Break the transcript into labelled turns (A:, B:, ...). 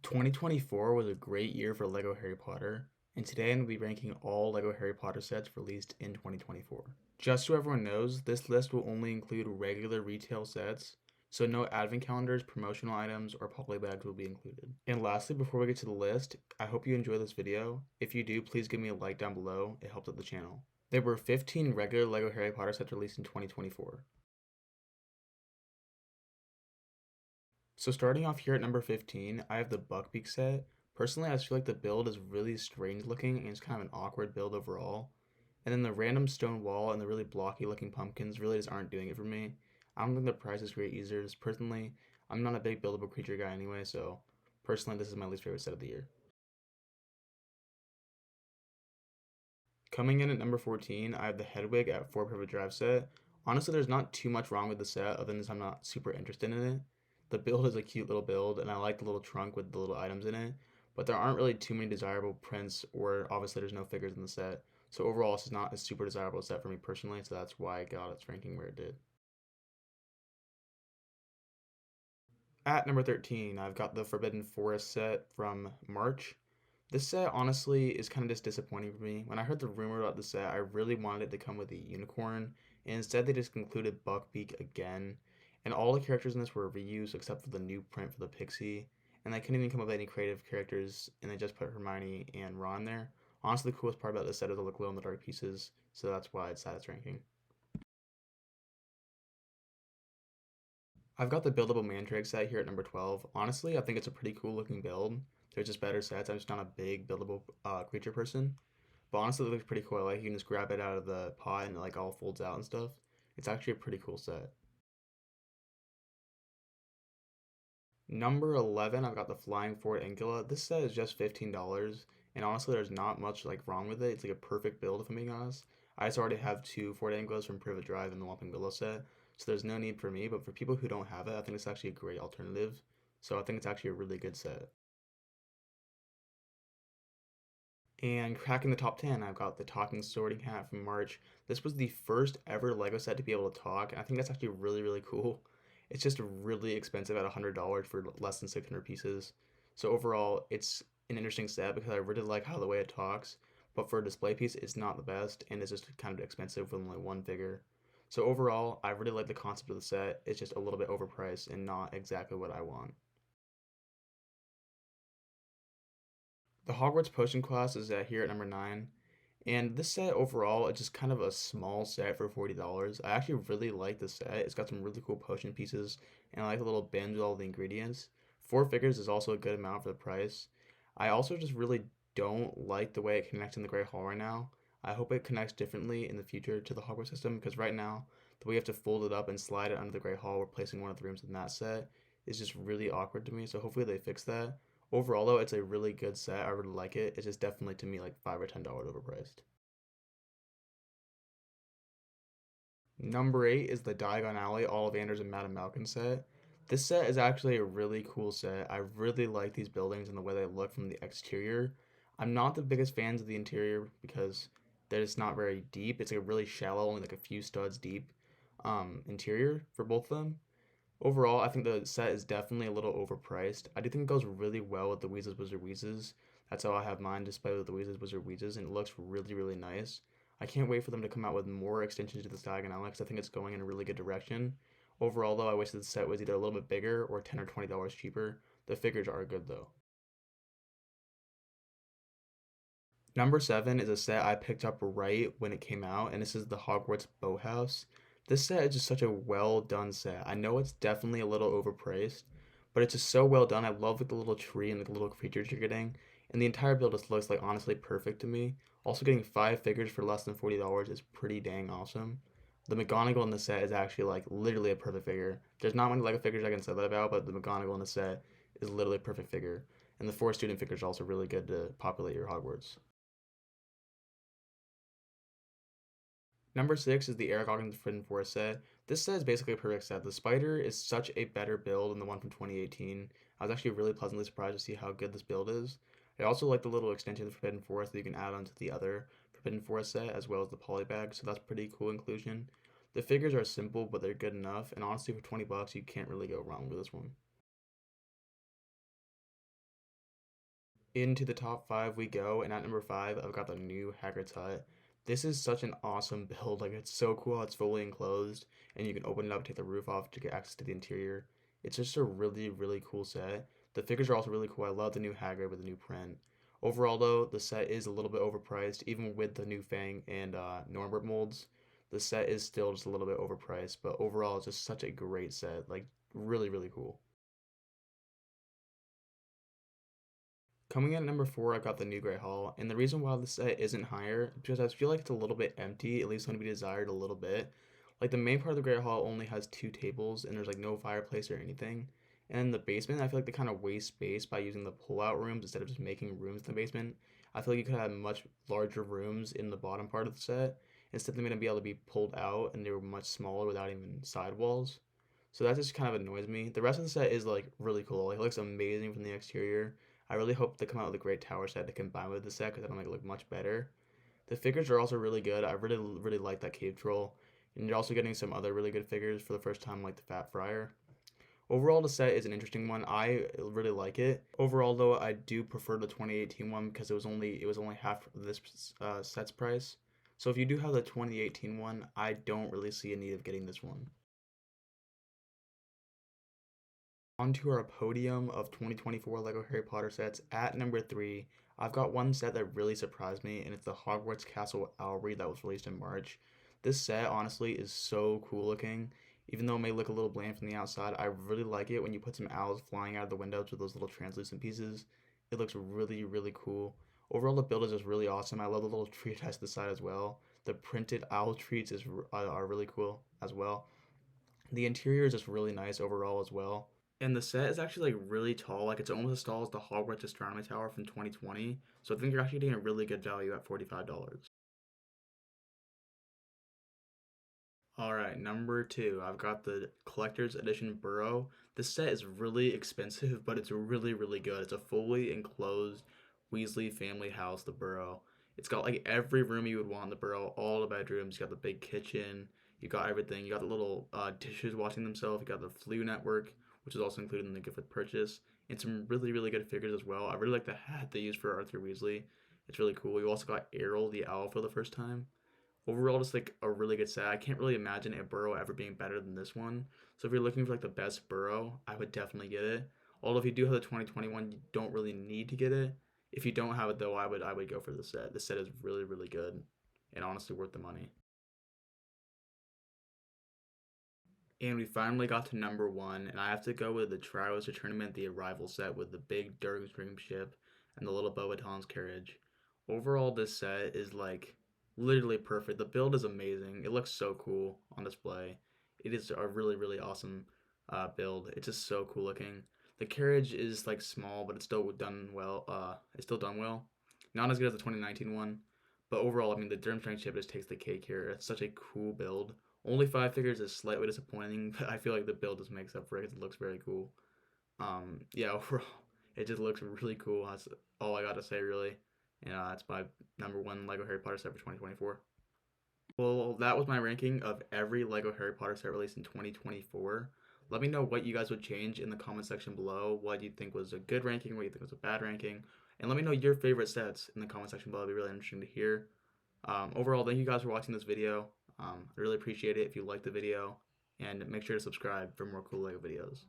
A: 2024 was a great year for LEGO Harry Potter, and today I'm going to be ranking all LEGO Harry Potter sets released in 2024. Just so everyone knows, this list will only include regular retail sets, so no advent calendars, promotional items, or poly bags will be included. And lastly, before we get to the list, I hope you enjoy this video. If you do, please give me a like down below, it helps out the channel. There were 15 regular LEGO Harry Potter sets released in 2024. So starting off here at number 15, I have the Buckbeak set. Personally, I just feel like the build is really strange looking and it's kind of an awkward build overall. And then the random stone wall and the really blocky looking pumpkins really just aren't doing it for me. I don't think the price is great either. Just personally, I'm not a big buildable creature guy anyway, so personally this is my least favorite set of the year. Coming in at number 14, I have the Hedwig at 4 Privet Drive set. Honestly, there's not too much wrong with the set other than I'm not super interested in it. The build is a cute little build, and I like the little trunk with the little items in it, but there aren't really too many desirable prints, or obviously there's no figures in the set. So overall, this is not a super desirable set for me personally, so that's why I got its ranking where it did. At number 13, I've got the Forbidden Forest set from March. This set honestly is kind of just disappointing for me. When I heard the rumor about the set, I really wanted it to come with a unicorn, and instead they just included Buckbeak again. And all the characters in this were reused except for the new print for the Pixie, and they couldn't even come up with any creative characters, and they just put Hermione and Ron there. Honestly, the coolest part about this set is all the glow in the dark pieces, so that's why it's at its ranking. I've got the buildable Mandrake set here at number 12. Honestly, I think it's a pretty cool looking build. There's just better sets. I'm just not a big buildable creature person. But honestly, it looks pretty cool. Like you can just grab it out of the pot and it like all folds out and stuff. It's actually a pretty cool set. Number 11, I've got the Flying Fort Angela. This set is just $15, and honestly, there's not much like wrong with it. It's like a perfect build, if I'm being honest. I just already have two Fort Angelas from Privet Drive and the Whomping Willow set, so there's no need for me. But for people who don't have it, I think it's actually a great alternative. So I think it's actually a really good set. And cracking the top 10, I've got the Talking Sorting Hat from March. This was the first ever LEGO set to be able to talk, and I think that's actually really, really cool. It's just really expensive at $100 for less than 600 pieces. So overall, it's an interesting set because I really like how the way it talks, but for a display piece, it's not the best, and it's just kind of expensive with only one figure. So overall, I really like the concept of the set. It's just a little bit overpriced and not exactly what I want. The Hogwarts Potion class is at here at number 9. And this set overall is just kind of a small set for $40. I actually really like the set. It's got some really cool potion pieces, and I like the little bins with all the ingredients. Four figures is also a good amount for the price. I also just really don't like the way it connects in the Great Hall right now. I hope it connects differently in the future to the Hogwarts system because right now, the way you have to fold it up and slide it under the Great Hall, replacing one of the rooms in that set, is just really awkward to me. So hopefully they fix that. Overall, though, it's a really good set. I really like it. It's just definitely to me like $5 or $10 overpriced. Number 8 is the Diagon Alley Ollivanders and Madame Malkin set. This set is actually a really cool set. I really like these buildings and the way they look from the exterior. I'm not the biggest fans of the interior because they're just not very deep. It's like a really shallow, only like a few studs deep interior for both of them. Overall, I think the set is definitely a little overpriced. I do think it goes really well with the Weezes Wizard Weezes. That's how I have mine displayed with the Weezes Wizard Weezes, and it looks really, really nice. I can't wait for them to come out with more extensions to this diagonal because I think it's going in a really good direction. Overall, though, I wish the set was either a little bit bigger or $10 or $20 cheaper. The figures are good though. Number 7 is a set I picked up right when it came out, and this is the Hogwarts Boathouse. This set is just such a well done set. I know it's definitely a little overpriced, but it's just so well done. I love like, the little tree and the little creatures you're getting, and the entire build just looks like honestly perfect to me. Also, getting 5 figures for less than $40 is pretty dang awesome. The McGonagall in the set is actually like literally a perfect figure. There's not many Lego figures I can say that about, but the McGonagall in the set is literally a perfect figure. And the 4 student figures are also really good to populate your Hogwarts. Number 6 is the Aragog Forbidden Forest set. This set is basically a perfect set. The spider is such a better build than the one from 2018. I was actually really pleasantly surprised to see how good this build is. I also like the little extension of the Forbidden Forest that you can add onto the other Forbidden Forest set, as well as the polybag, so that's pretty cool inclusion. The figures are simple, but they're good enough, and honestly, for 20 bucks, you can't really go wrong with this one. Into the top 5 we go, and at number 5, I've got the new Hagrid's Hut. This is such an awesome build. Like, it's so cool how it's fully enclosed, and you can open it up, take the roof off to get access to the interior. It's just a really, really cool set. The figures are also really cool. I love the new Hagrid with the new print. Overall, though, the set is a little bit overpriced, even with the new Fang and Norbert molds. The set is still just a little bit overpriced, but overall, it's just such a great set. Like, really, really cool. Coming in at number 4, I've got the new Grey Hall, and the reason why the set isn't higher is because I feel like it's a little bit empty, at least going to be desired a little bit. Like the main part of the Grey Hall only has 2 tables, and there's like no fireplace or anything. And in the basement, I feel like they kind of waste space by using the pull-out rooms instead of just making rooms in the basement. I feel like you could have much larger rooms in the bottom part of the set. Instead, they're going to be able to be pulled out, and they were much smaller without even sidewalls. So that just kind of annoys me. The rest of the set is like really cool. Like, it looks amazing from the exterior. I really hope they come out with a great tower set to combine with the set because I don't make it look much better. The figures are also really good. I really, really like that cave troll. And you're also getting some other really good figures for the first time, like the Fat Friar. Overall, the set is an interesting one. I really like it. Overall, though, I do prefer the 2018 one because it was only half this set's price. So if you do have the 2018 one, I don't really see a need of getting this one. Onto our podium of 2024 LEGO Harry Potter sets. At number 3, I've got one set that really surprised me, and it's the Hogwarts Castle Owlry that was released in March. This set, honestly, is so cool looking. Even though it may look a little bland from the outside, I really like it when you put some owls flying out of the windows with those little translucent pieces. It looks really, really cool. Overall, the build is just really awesome. I love the little tree attached to the side as well. The printed owl treats are really cool as well. The interior is just really nice overall as well. And the set is actually like really tall, like it's almost as tall as the Hogwarts Astronomy Tower from 2020. So I think you're actually getting a really good value at $45. All right, number 2, I've got the Collector's Edition Burrow. This set is really expensive, but it's really, really good. It's a fully enclosed Weasley family house, the Burrow. It's got like every room you would want in the Burrow, all the bedrooms. You got the big kitchen. You got everything. You got the little dishes washing themselves. You got the Floo network, which is also included in the gift with purchase, and some really, really good figures as well. I really like the hat they used for Arthur Weasley. It's really cool. You also got Errol the owl for the first time. Overall, just like a really good set. I can't really imagine a Burrow ever being better than this one. So if you're looking for like the best Burrow, I would definitely get it. Although if you do have the 2021, you don't really need to get it. If you don't have it though, I would go for the set. The set is really, really good and honestly worth the money. And we finally got to number 1, and I have to go with the Triwizard Tournament, the Arrival set with the big Durmstrang ship and the little Beauxbatons carriage. Overall, this set is like literally perfect. The build is amazing. It looks so cool on display. It is a really, really awesome build. It's just so cool looking. The carriage is like small, but it's still done well. It's still done well. Not as good as the 2019 one, but overall, I mean, the Durmstrang ship just takes the cake here. It's such a cool build. Only 5 figures is slightly disappointing, but I feel like the build just makes up for it because it looks very cool. Yeah, overall, it just looks really cool. That's all I got to say, really. And that's my number 1 Lego Harry Potter set for 2024. Well, that was my ranking of every Lego Harry Potter set released in 2024. Let me know what you guys would change in the comment section below. What you think was a good ranking, what you think was a bad ranking. And let me know your favorite sets in the comment section below. It'd be really interesting to hear. Overall, thank you guys for watching this video. I really appreciate it if you liked the video. And make sure to subscribe for more cool Lego videos.